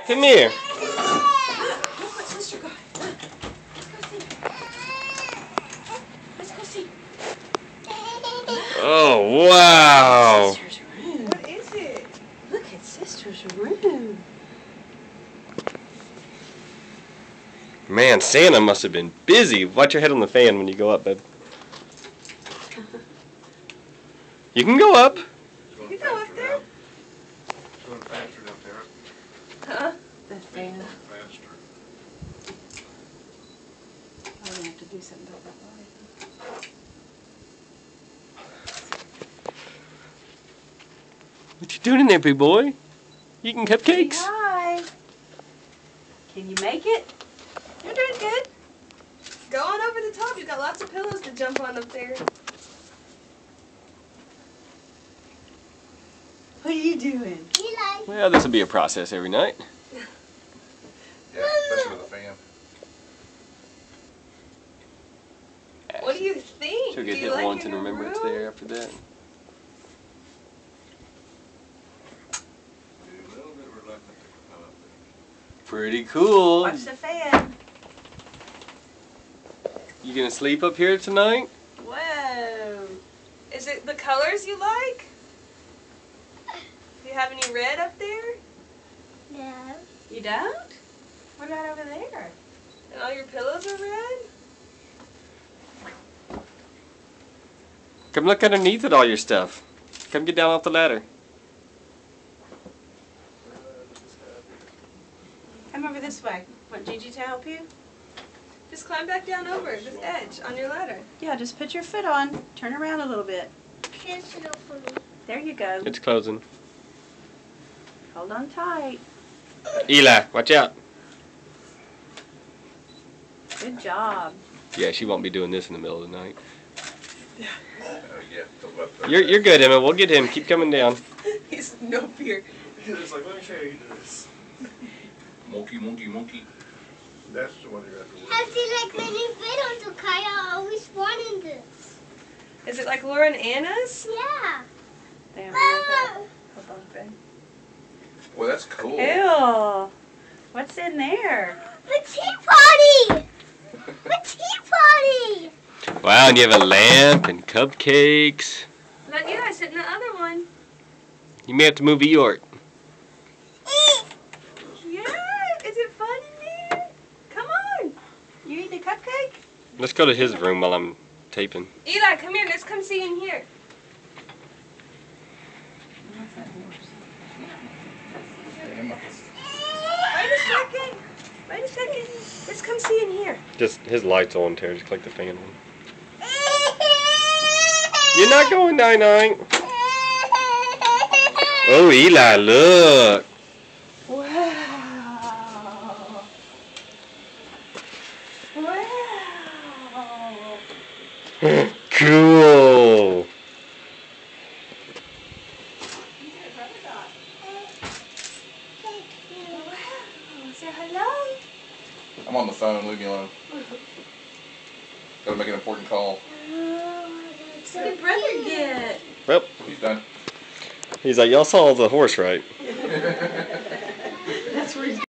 Come here. Look what sister got. Let's go see. Oh, wow. Sister's room. What is it? Look at sister's room. Man, Santa must have been busy. Watch your head on the fan when you go up, babe. You can go up. You can go up there. It's going faster down there. Huh? The fan. Faster. I'm gonna have to do something about that light. What you doing in there, big boy? Eating cupcakes? Hi. Can you make it? You're doing good. Go on over the top. You've got lots of pillows to jump on up there. What are you doing? Well, this will be a process every night. Yeah, especially with a fan. What do you think? She'll get Do you hit like once your and remember it's room? there after that. Be a little bit reluctant to come up there. Pretty cool. Watch the fan. You gonna sleep up here tonight? Whoa. Is it the colors you like? Do you have any red up there? No. You don't? What about over there? And all your pillows are red? Come look underneath at all your stuff. Come get down off the ladder. Come over this way. Want Gigi to help you? Just climb back down over this edge on your ladder. Yeah, just put your foot on. Turn around a little bit. Just look for me. There you go. It's closing. Hold on tight. Eli, watch out. Good job. Yeah, she won't be doing this in the middle of the night. Yeah, go up there. You're good, Emma. We'll get him. Keep coming down. He's no fear. It's like, let me show you this. Monkey, monkey, monkey. That's the one you have to worry I feel like when you fit onto Kaya, I always wanted this. Is it like Laura and Anna's? Yeah. They have Mama. Hold on, babe. Well, that's cool. Ew. What's in there? The tea party! The tea party! Wow, and you have a lamp and cupcakes. Let Eli sit in the other one. You may have to move Eeyore. Yeah. Is it fun in there? Come on. You eating a cupcake? Let's go to his room while I'm taping. Eli, come here. Let's come see in here. Wait a second. Wait a second. Let's come see in here. Just his light's on, Terry. Just click the fan on. You're not going night-night. Oh, Eli, look. Wow. Wow. Cool. Say hello. I'm on the phone, leave me alone. Gotta make an important call. What did brother get? Well, He's done. he's like, y'all saw the horse, right?